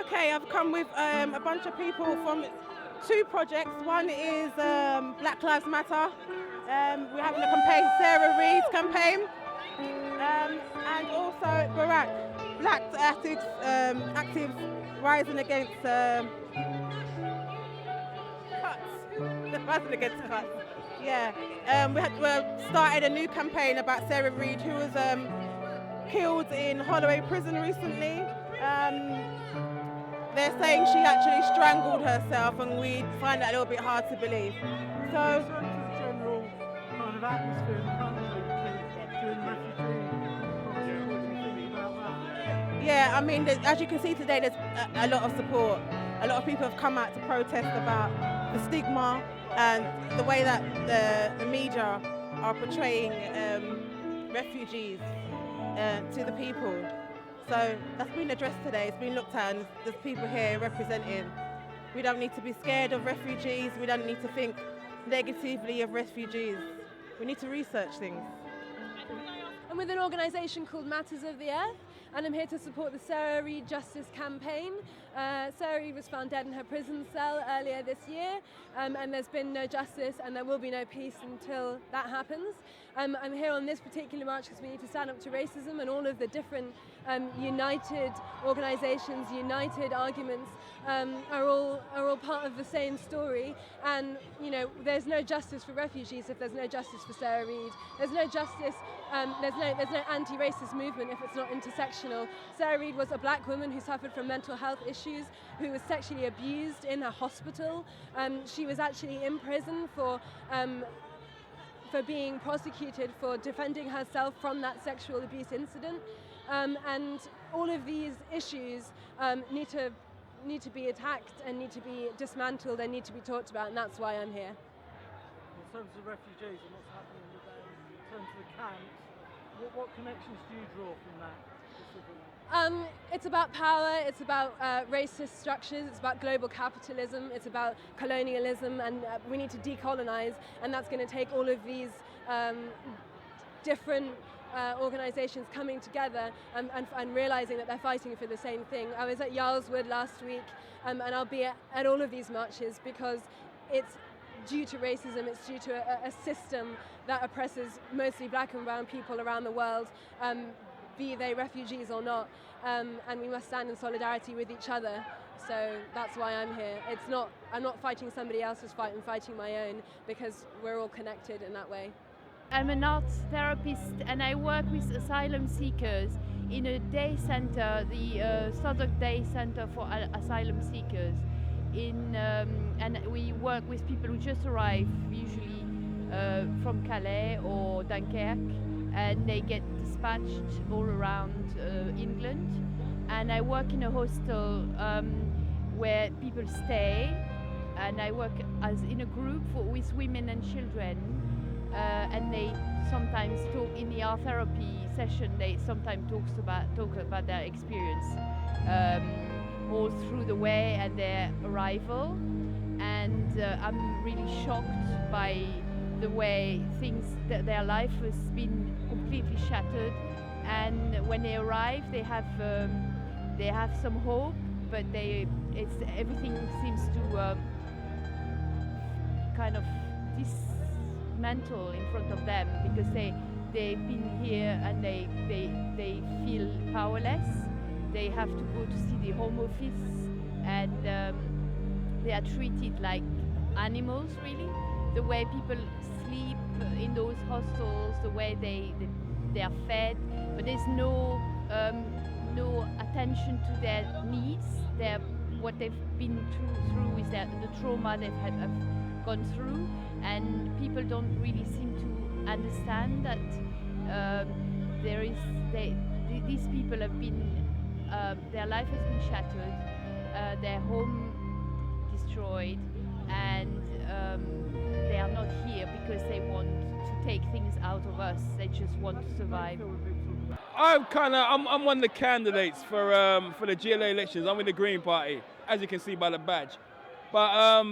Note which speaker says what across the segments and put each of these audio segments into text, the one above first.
Speaker 1: Okay, I've come with a bunch of people from two projects. One is Black Lives Matter. We're having a campaign, Sarah Reid's campaign, and also Black actives rising against cuts. Rising against cuts. Yeah, we started a new campaign about Sarah Reid, who was killed in Holloway Prison recently. They're saying she actually strangled herself, and we find that a little bit hard to believe. So,
Speaker 2: the general kind of atmosphere in the country during the refugee crisis, what do you think about that?
Speaker 1: yeah, I mean, as you can see today, there's a lot of support. A lot of people have come out to protest about the stigma and the way that the media are portraying refugees to the people. So that's been addressed today, it's been looked at, and there's people here representing. We don't need to be scared of refugees, we don't need to think negatively of refugees. We need to research things.
Speaker 3: I'm with an organisation called Matters of the Earth, and I'm here to support the Sarah Reid Justice Campaign. Sarah Reid was found dead in her prison cell earlier this year, and there's been no justice and there will be no peace until that happens. I'm here on this particular march because we need to stand up to racism, and all of the different united organisations, united arguments are all part of the same story. And you know, there's no justice for refugees if there's no justice for Sarah Reid. There's no justice. There's no anti-racist movement if it's not intersectional. Sarah Reid was a black woman who suffered from mental health issues, who was sexually abused in a hospital. She was actually in prison for being prosecuted for defending herself from that sexual abuse incident. And all of these issues need to be attacked and need to be dismantled and need to be talked about, and that's why I'm here.
Speaker 2: In terms of refugees and what's happening with them, in terms of the camps, what connections do you draw from that specifically?
Speaker 3: It's about power, it's about racist structures, it's about global capitalism, it's about colonialism, and we need to decolonize, and that's going to take all of these different organisations coming together and realising that they're fighting for the same thing. I was at Yarlswood last week, and I'll be at all of these marches because it's due to racism, it's due to a system that oppresses mostly black and brown people around the world, be they refugees or not, and we must stand in solidarity with each other. So that's why I'm here. I'm not fighting somebody else's fight, I'm fighting my own, because we're all connected in that way.
Speaker 4: I'm an arts therapist and I work with asylum seekers in a day center, the Southwark Day Center for Asylum Seekers. And we work with people who just arrive, usually from Calais or Dunkirk, and they get dispatched all around England. And I work in a hostel where people stay, and I work as in a group with women and children. And they sometimes talk in the art therapy session. They sometimes talk about their experience all through the way and their arrival. And I'm really shocked by the way their life has been completely shattered. And when they arrive, they have some hope, but everything seems to kind of dismantle in front of them, because they've been here and they feel powerless. They have to go to see the Home Office, and they are treated like animals, really. The way people sleep in those hostels, the way they are fed, but there's no attention to their needs. What they've been through is the trauma have gone through, and people don't really seem to understand that these people have been, their life has been shattered, their home destroyed, and they are not here because they want to take things out of us. They just want to survive.
Speaker 5: I'm one of the candidates for the GLA elections. I'm in the Green Party, as you can see by the badge. But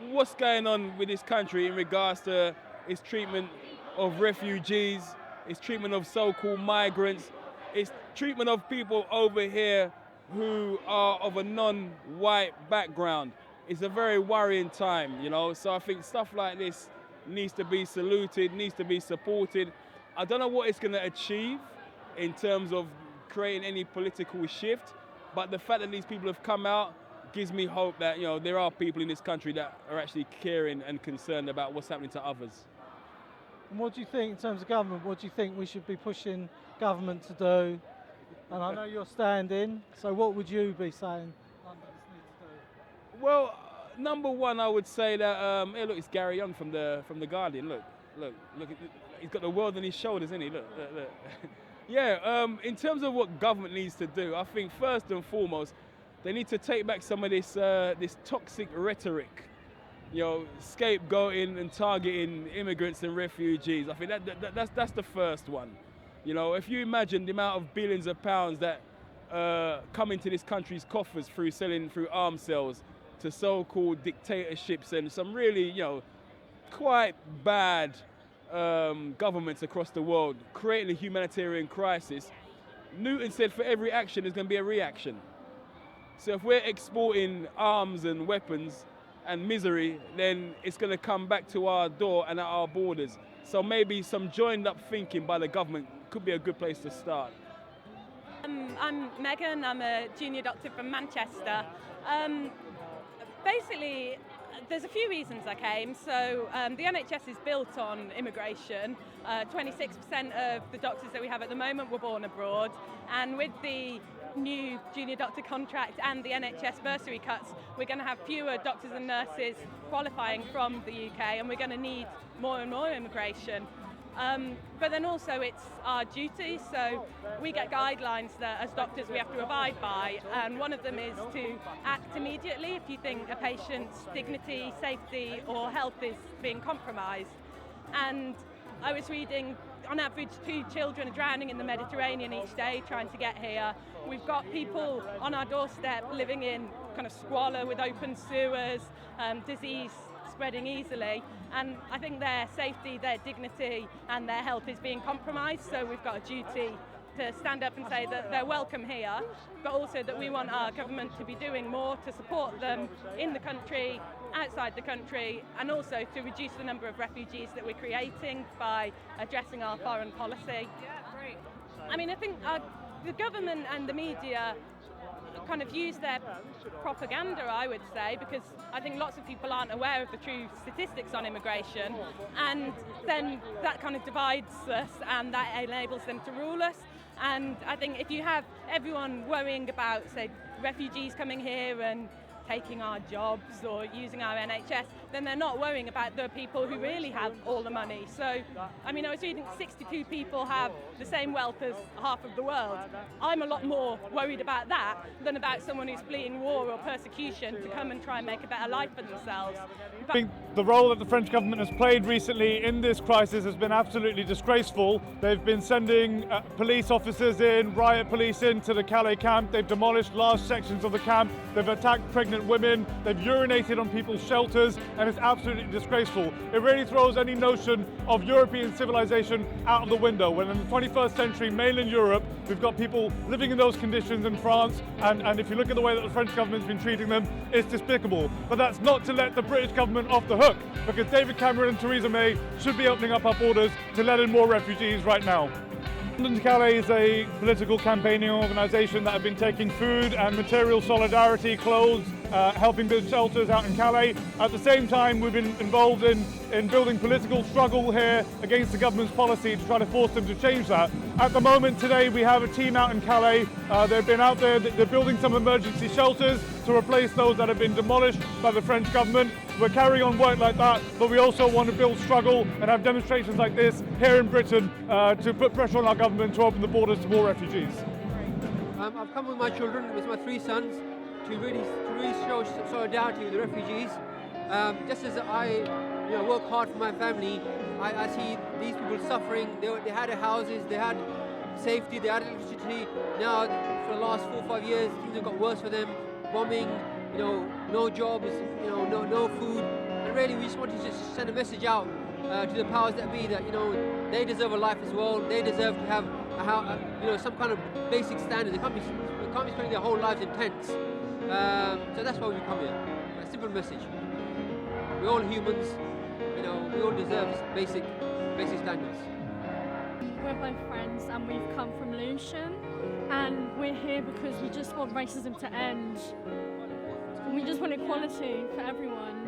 Speaker 5: what's going on with this country in regards to its treatment of refugees, its treatment of so-called migrants, its treatment of people over here who are of a non-white background. It's a very worrying time, you know. So I think stuff like this needs to be saluted, needs to be supported. I don't know what it's going to achieve in terms of creating any political shift, but the fact that these people have come out gives me hope that, you know, there are people in this country that are actually caring and concerned about what's happening to others.
Speaker 2: And what do you think in terms of government? What do you think we should be pushing government to do? And I know you're standing, so what would you be saying London needs to do?
Speaker 5: Well, number one, I would say that, hey, look, it's Gary Young from the Guardian. Look, he's got the world on his shoulders, isn't he? Look. Yeah, in terms of what government needs to do, I think first and foremost, they need to take back some of this toxic rhetoric, you know, scapegoating and targeting immigrants and refugees. I think that's the first one. You know, if you imagine the amount of billions of pounds that come into this country's coffers through selling through arms sales to so-called dictatorships and some really, you know, quite bad governments across the world, creating a humanitarian crisis. Newton said for every action there's going to be a reaction. So if we're exporting arms and weapons and misery, then it's going to come back to our door and at our borders. So maybe some joined up thinking by the government could be a good place to start.
Speaker 6: I'm Megan, I'm a junior doctor from Manchester. Basically, there's a few reasons I came. So the NHS is built on immigration. 26% of the doctors that we have at the moment were born abroad. And with the new junior doctor contract and the NHS bursary cuts, we're going to have fewer doctors and nurses qualifying from the UK, and we're going to need more and more immigration. But then also it's our duty, so we get guidelines that as doctors we have to abide by, and one of them is to act immediately if you think a patient's dignity, safety or health is being compromised. And I was reading, on average 2 children are drowning in the Mediterranean each day trying to get here. We've got people on our doorstep living in kind of squalor with open sewers, disease spreading easily, and I think their safety, their dignity and their health is being compromised, so we've got a duty to stand up and say that they're welcome here, but also that we want our government to be doing more to support them in the country, outside the country, and also to reduce the number of refugees that we're creating by addressing our foreign policy. I mean, I think the government and the media kind of use their propaganda, I would say, because I think lots of people aren't aware of the true statistics on immigration, and then that kind of divides us and that enables them to rule us. And I think if you have everyone worrying about, say, refugees coming here and taking our jobs or using our NHS, then they're not worrying about the people who really have all the money. So, I mean, I was reading 62 people have the same wealth as half of the world. I'm a lot more worried about that than about someone who's fleeing war or persecution to come and try and make a better life for themselves.
Speaker 2: I think the role that the French government has played recently in this crisis has been absolutely disgraceful. They've been sending police officers in, riot police into the Calais camp. They've demolished large sections of the camp. They've attacked pregnant women. They've urinated on people's shelters, and it's absolutely disgraceful. It really throws any notion of European civilization out of the window. When in the 21st century, mainland Europe, we've got people living in those conditions in France, and if you look at the way that the French government's been treating them, it's despicable. But that's not to let the British government off the hook, because David Cameron and Theresa May should be opening up our borders to let in more refugees right now. London Calais is a political campaigning organisation that have been taking food and material solidarity, clothes, helping build shelters out in Calais. At the same time, we've been involved in building political struggle here against the government's policy to try to force them to change that. At the moment today, we have a team out in Calais. They've been out there, they're building some emergency shelters to replace those that have been demolished by the French government. We're carrying on work like that, but we also want to build struggle and have demonstrations like this here in Britain to put pressure on our government to open the borders to more refugees.
Speaker 7: I've come with my children, with my 3 sons, to really show solidarity with the refugees. Just as I work hard for my family, I see these people suffering. They had houses, they had safety, they had electricity. Now, for the last 4 or 5 years, things have got worse for them. Bombing, no jobs, no food. And really, we just want to just send a message out to the powers that be that, they deserve a life as well. They deserve to have how some kind of basic standards. They can't be spending their whole lives in tents. So that's why we come here. A simple message. We're all humans. We all deserve basic standards.
Speaker 8: We're both friends and we've come from Lewisham, and we're here because we just want racism to end. We just want equality for everyone.